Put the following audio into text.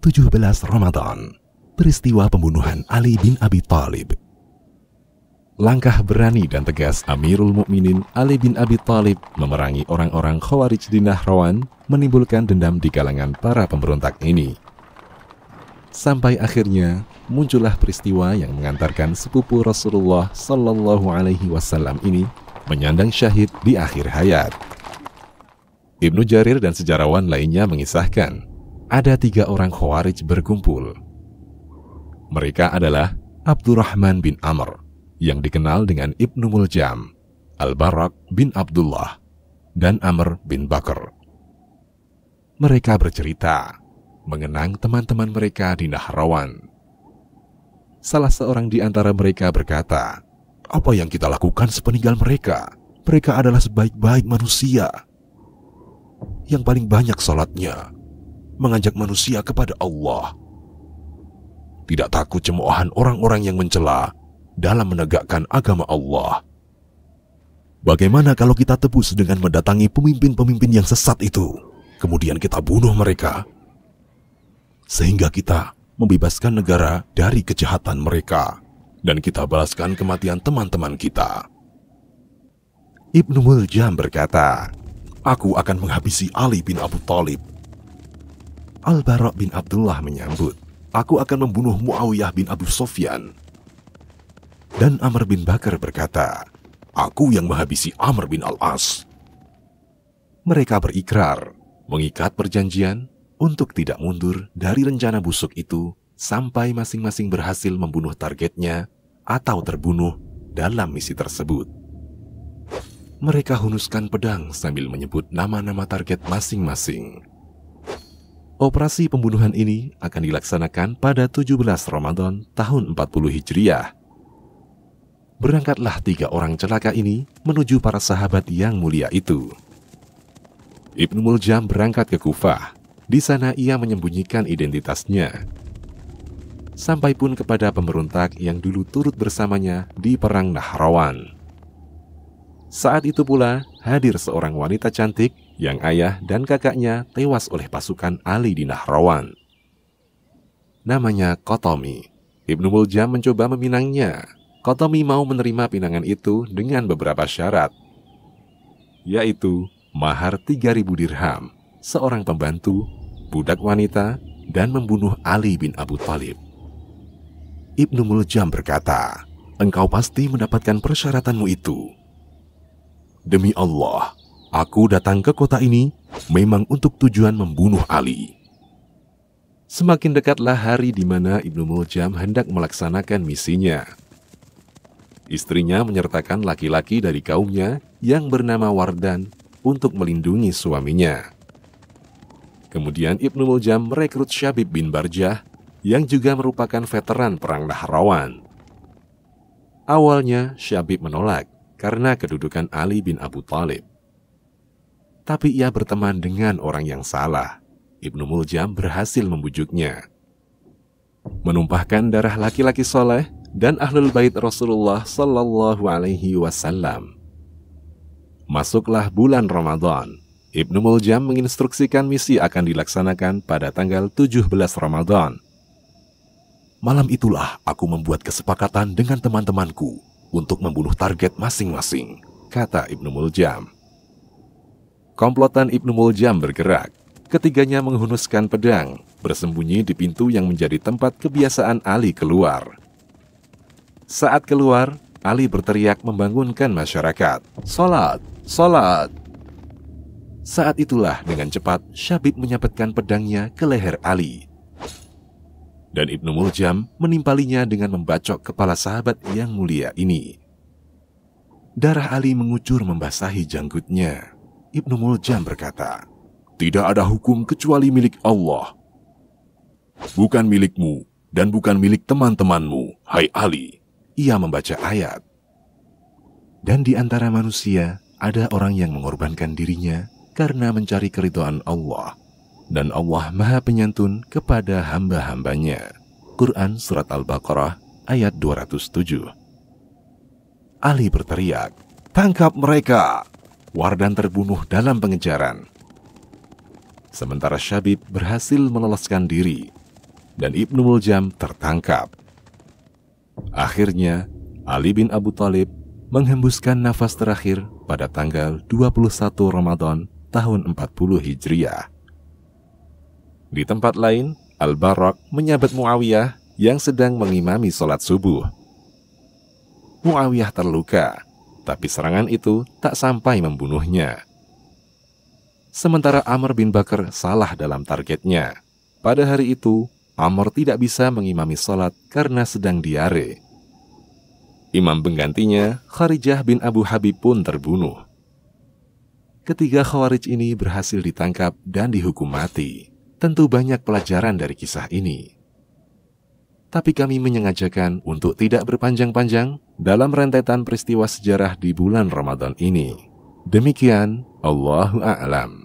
17 Ramadan, peristiwa pembunuhan Ali bin Abi Thalib. Langkah berani dan tegas Amirul Mukminin Ali bin Abi Thalib memerangi orang-orang Khawarij di Nahrawan menimbulkan dendam di kalangan para pemberontak ini. Sampai akhirnya muncullah peristiwa yang mengantarkan sepupu Rasulullah Sallallahu Alaihi Wasallam ini menyandang syahid di akhir hayat. Ibnu Jarir dan sejarawan lainnya mengisahkan, ada 3 orang Khawarij berkumpul. Mereka adalah Abdurrahman bin Amr, yang dikenal dengan Ibnu Muljam, Al-Barak bin Abdullah, dan Amr bin Bakr. Mereka bercerita mengenang teman-teman mereka di Nahrawan. Salah seorang di antara mereka berkata, "Apa yang kita lakukan sepeninggal mereka? Mereka adalah sebaik-baik manusia, yang paling banyak salatnya, mengajak manusia kepada Allah. Tidak takut cemoohan orang-orang yang mencela dalam menegakkan agama Allah. Bagaimana kalau kita tebus dengan mendatangi pemimpin-pemimpin yang sesat itu, kemudian kita bunuh mereka, sehingga kita membebaskan negara dari kejahatan mereka, dan kita balaskan kematian teman-teman kita." Ibnu Muljam berkata, "Aku akan menghabisi Ali bin Abu Thalib." Al-Bara bin Abdullah menyambut, "Aku akan membunuh Muawiyah bin Abu Sufyan." Dan Amr bin Bakar berkata, "Aku yang menghabisi Amr bin Al-As." Mereka berikrar, mengikat perjanjian untuk tidak mundur dari rencana busuk itu sampai masing-masing berhasil membunuh targetnya atau terbunuh dalam misi tersebut. Mereka hunuskan pedang sambil menyebut nama-nama target masing-masing. Operasi pembunuhan ini akan dilaksanakan pada 17 Ramadan tahun 40 Hijriah. Berangkatlah 3 orang celaka ini menuju para sahabat yang mulia itu. Ibnu Muljam berangkat ke Kufah. Di sana ia menyembunyikan identitasnya. Sampai pun kepada pemberontak yang dulu turut bersamanya di Perang Nahrawan. Saat itu pula hadir seorang wanita cantik yang ayah dan kakaknya tewas oleh pasukan Ali di Nahrawan. Namanya Qatami. Ibnu Muljam mencoba meminangnya. Qatami mau menerima pinangan itu dengan beberapa syarat, yaitu mahar 3.000 dirham, seorang pembantu, budak wanita, dan membunuh Ali bin Abu Thalib. Ibnu Muljam berkata, "Engkau pasti mendapatkan persyaratanmu itu." "Demi Allah, aku datang ke kota ini memang untuk tujuan membunuh Ali." Semakin dekatlah hari di mana Ibnu Muljam hendak melaksanakan misinya. Istrinya menyertakan laki-laki dari kaumnya yang bernama Wardan untuk melindungi suaminya. Kemudian Ibnu Muljam merekrut Syabib bin Barjah yang juga merupakan veteran Perang Nahrawan. Awalnya Syabib menolak karena kedudukan Ali bin Abu Thalib. Tapi ia berteman dengan orang yang salah. Ibnu Muljam berhasil membujuknya. Menumpahkan darah laki-laki soleh dan ahlul bait Rasulullah Sallallahu Alaihi Wasallam. Masuklah bulan Ramadan. Ibnu Muljam menginstruksikan misi akan dilaksanakan pada tanggal 17 Ramadan. "Malam itulah aku membuat kesepakatan dengan teman-temanku untuk membunuh target masing-masing," kata Ibnu Muljam. Komplotan Ibnu Muljam bergerak. Ketiganya menghunuskan pedang, bersembunyi di pintu yang menjadi tempat kebiasaan Ali keluar. Saat keluar, Ali berteriak membangunkan masyarakat, "Salat! Salat!" Saat itulah dengan cepat Syabib menyabetkan pedangnya ke leher Ali. Dan Ibnu Muljam menimpalinya dengan membacok kepala sahabat yang mulia ini. Darah Ali mengucur membasahi janggutnya. Ibnu Muljam berkata, "Tidak ada hukum kecuali milik Allah. Bukan milikmu dan bukan milik teman-temanmu, hai Ali." Ia membaca ayat. Dan di antara manusia ada orang yang mengorbankan dirinya karena mencari keridhaan Allah. Dan Allah Maha Penyantun kepada hamba-hambanya. Quran Surat Al-Baqarah ayat 207. Ali berteriak, "Tangkap mereka!" Wardan terbunuh dalam pengejaran. sementara Syabib berhasil meloloskan diri dan Ibnu Muljam tertangkap. Akhirnya, Ali bin Abu Thalib menghembuskan nafas terakhir pada tanggal 21 Ramadan tahun 40 Hijriah. Di tempat lain, Al-Barak menyabet Muawiyah yang sedang mengimami sholat subuh. Muawiyah terluka, tapi serangan itu tak sampai membunuhnya. Sementara Amr bin Bakar salah dalam targetnya. Pada hari itu, Amr tidak bisa mengimami sholat karena sedang diare. Imam penggantinya, Kharijah bin Abu Habib pun terbunuh. Ketiga Khawarij ini berhasil ditangkap dan dihukum mati. Tentu banyak pelajaran dari kisah ini. Tapi kami menyengajakan untuk tidak berpanjang-panjang dalam rentetan peristiwa sejarah di bulan Ramadan ini. Demikian, Allahu a'lam.